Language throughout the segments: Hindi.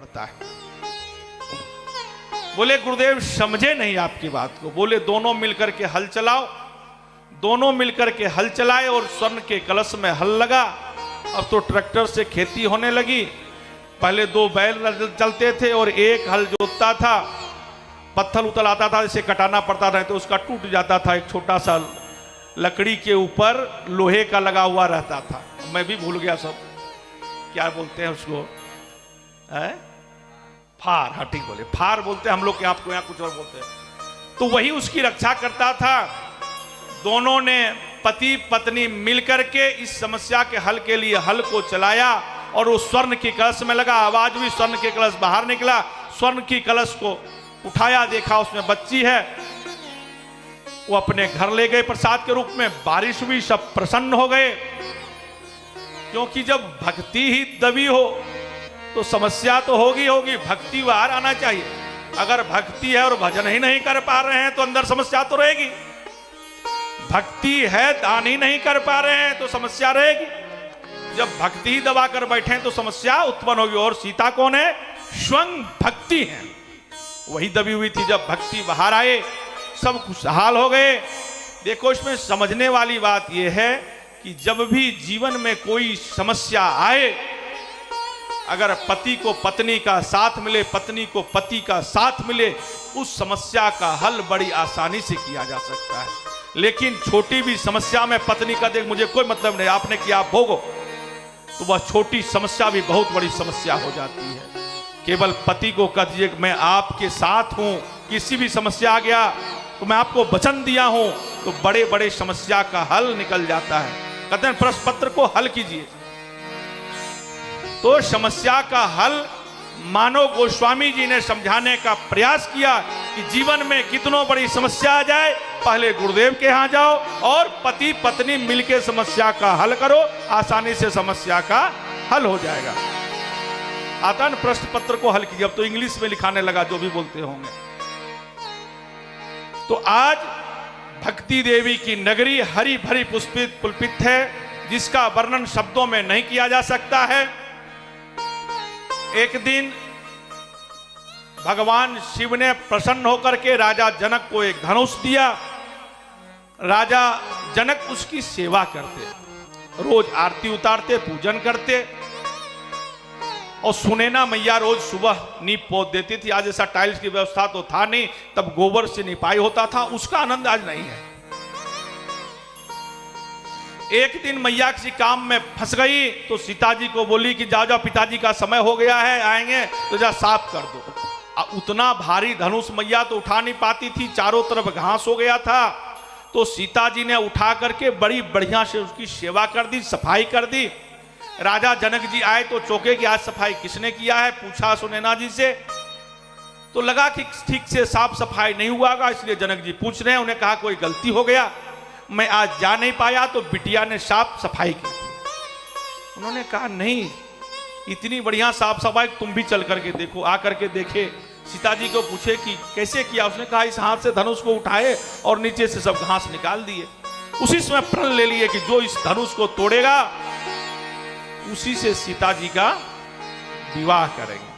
पड़ता है। बोले गुरुदेव समझे नहीं आपकी बात को। बोले दोनों मिलकर के हल चलाओ। दोनों मिलकर के हल चलाए और स्वर्ण के कलश में हल लगा। अब तो ट्रैक्टर से खेती होने लगी। पहले 2 बैल चलते थे और एक हल जोतता था, पत्थर उतल आता था, इसे कटाना पड़ता था तो उसका टूट जाता था। एक छोटा सा लकड़ी के ऊपर लोहे का लगा हुआ रहता था, मैं भी भूल गया सब क्या बोलते हैं उसको, फार, हाँ ठीक बोले, फार बोलते हैं हम लोग, आपको यहाँ कुछ और बोलते हैं। तो वही उसकी रक्षा करता था। दोनों ने पति पत्नी मिलकर के इस समस्या के हल के लिए हल को चलाया और वो स्वर्ण की कलश में लगा। आवाज हुई, स्वर्ण की कलश बाहर निकला। स्वर्ण की कलश को उठाया, देखा उसमें बच्ची है। वो अपने घर ले गए प्रसाद के रूप में। बारिश हुई, सब प्रसन्न हो गए, क्योंकि जब भक्ति ही दबी हो तो समस्या तो होगी होगी, भक्ति बाहर आना चाहिए। अगर भक्ति है और भजन ही नहीं कर पा रहे हैं तो अंदर समस्या तो रहेगी। भक्ति है, दान ही नहीं कर पा रहे हैं तो समस्या रहेगी। जब भक्ति ही दबा कर बैठे हैं तो समस्या उत्पन्न होगी। और सीता कौन है? स्वयं भक्ति है, वही दबी हुई थी। जब भक्ति बाहर आए सब खुशहाल हो गए। देखो इसमें समझने वाली बात यह है कि जब भी जीवन में कोई समस्या आए, अगर पति को पत्नी का साथ मिले, पत्नी को पति का साथ मिले, उस समस्या का हल बड़ी आसानी से किया जा सकता है। लेकिन छोटी भी समस्या में पत्नी का देख मुझे कोई मतलब नहीं, आपने किया आप भोगो, तो वह छोटी समस्या भी बहुत बड़ी समस्या हो जाती है। केवल पति को कह दीजिए कि मैं आपके साथ हूं, किसी भी समस्या आ गया तो मैं आपको वचन दिया हूं, तो बड़े बड़े समस्या का हल निकल जाता है। कहते हैं प्रश्न पत्र को हल कीजिए। तो समस्या का हल मानव गोस्वामी जी ने समझाने का प्रयास किया कि जीवन में कितनों बड़ी समस्या आ जाए, पहले गुरुदेव के यहां जाओ और पति पत्नी मिलकर समस्या का हल करो, आसानी से समस्या का हल हो जाएगा। आता न प्रश्न पत्र को हल कीजिए। अब तो इंग्लिश में लिखाने लगा, जो भी बोलते होंगे। तो आज भक्ति देवी की नगरी हरी भरी पुष्पित पुलपित है, जिसका वर्णन शब्दों में नहीं किया जा सकता है। एक दिन भगवान शिव ने प्रसन्न होकर के राजा जनक को एक धनुष दिया। राजा जनक उसकी सेवा करते, रोज आरती उतारते, पूजन करते। और सुनैना मैया रोज सुबह नीप पोत देती थी। आज ऐसा टाइल्स की व्यवस्था तो था नहीं, तब गोबर से निपाई होता था, उसका आनंद आज नहीं है। एक दिन मैया किसी काम में फंस गई तो सीता जी को बोली कि जाओ जाओ, पिताजी का समय हो गया है, आएंगे तो जा साफ कर दो। उतना भारी धनुष मैया तो उठा नहीं पाती थी, चारों तरफ घास हो गया था। तो सीता जी ने उठा करके बड़ी बढ़िया से उसकी सेवा कर दी, सफाई कर दी। राजा जनक जी आए तो चौके की आज सफाई किसने किया है, पूछा सुनैना जी से। तो लगा कि ठीक से साफ सफाई नहीं हुआ होगा, इसलिए जनक जी पूछ रहे हैं। उन्हें कहा कोई गलती हो गया, मैं आज जा नहीं पाया तो बिटिया ने साफ सफाई की। उन्होंने कहा नहीं, इतनी बढ़िया साफ सफाई तुम भी चल करके देखो। आकर के देखे, सीता जी को पूछे कि कैसे किया। उसने कहा इस हाथ से धनुष को उठाए और नीचे से सब घास निकाल दिए। उसी समय प्रण ले लिए कि जो इस धनुष को तोड़ेगा उसी से सीता जी का विवाह करेंगे।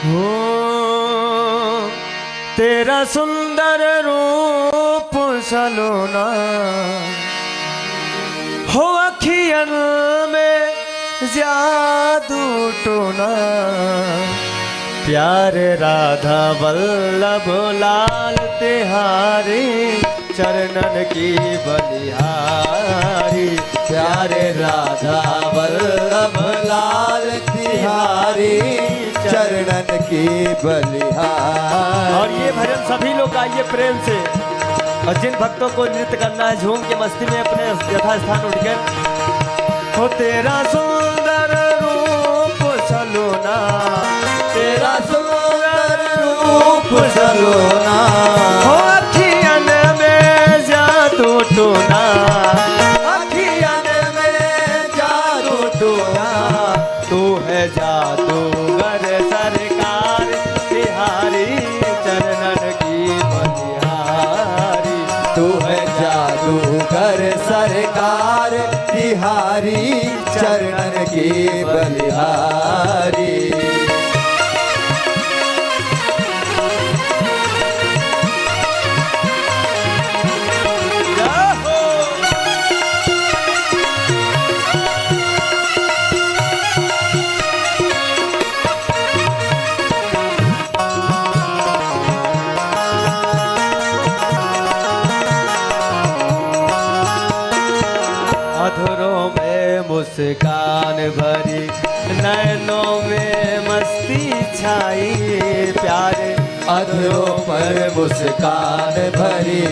हो तेरा सुंदर रूप सलोना, हो अखियन में जादू टोना, प्यारे राधा वल्लभ लाल तिहारी, चरणन की बलिहारी, प्यारे राधा वल्लभ लाल तिहारी, चरणन की बलिहारी। और ये भजन सभी लोग गाइए प्रेम से। और जिन भक्तों को नृत्य करना है झूम के मस्ती में अपने यथा स्थान उठकर। हो तेरा सुंदर रूप सलोना, तेरा सुंदर रूप सलोना, हो अखियन में जादू टोना, अखियन में जादू टोना, तू है जादूगर सरकार तिहारी, चरणन की बलिहारी, तू है जादूगर सरकार तिहारी, चरणन की बलिहारी। मुस्कान भरी नैनों में मस्ती छाई प्यारे अधरों पर मुस्कान भरी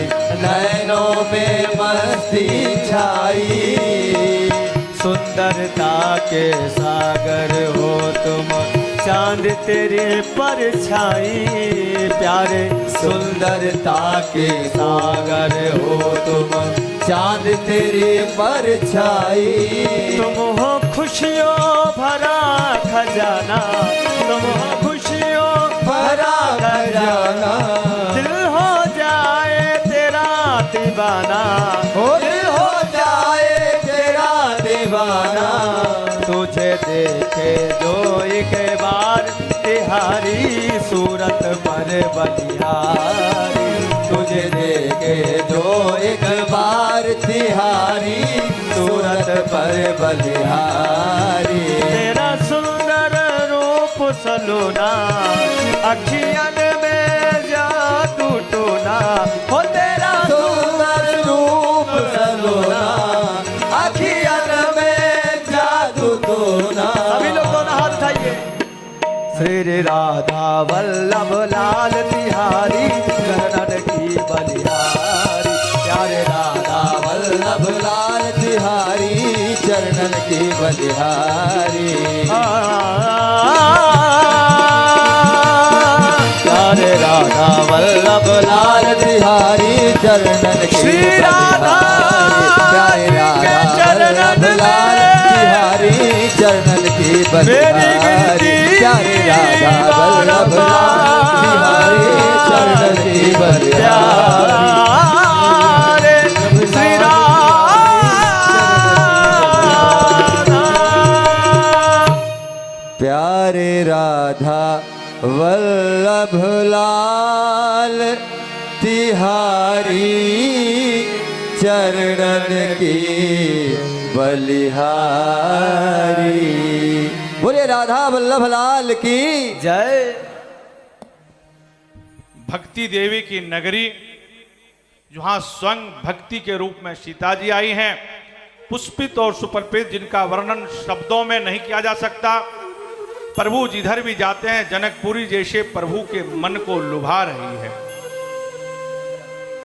नैनों में मस्ती छाई सुंदरता के सागर हो तुम चांद तेरे परछाई प्यारे सुंदरता के सागर हो तुम चांद तेरे परछाई तुम हो खुशियों भरा खजाना तुम हो खुशियों भरा खजाना दिल हो जाए तेरा दीवाना हो दिल हो जाए तेरा दीवाना तुझे देखे जो एक बार तिहारी सूरत पर बलिहारी तुझे देखे जो एक बार तिहारी सूरत पर बलिहारी तेरा सुंदर रूप सलोना अखियन में जादू टोना हो तेरा सुंदर रूप सलोना अखियन में जादू टोना सभी लोग दोनों हाथ उठाइए श्री राधा वल्लभ लाल तिहारी चरणन की बलिहारी प्यारे राधा वल्लभ लाल तिहारी चरणन की बलिहारी प्यारे राधा वल्लभ लाल तिहारी चरणन की श्री राधा प्यारे राधा वल्लभ लाल तिहारी चरणन की बलिहारी प्यारे राधा वल्लभ लाल तिहारी चरणन की बलिहारी श्री प्यारे राधा वल्लभ लाल तिहारी चरणन की बलिहारी बोले राधा वल्लभ लाल की जय भक्ति देवी की नगरी जहां स्वयं भक्ति के रूप में सीता जी आई हैं, पुष्पित और सुप्रपित, जिनका वर्णन शब्दों में नहीं किया जा सकता। प्रभु जिधर भी जाते हैं जनकपुरी जैसे प्रभु के मन को लुभा रही है।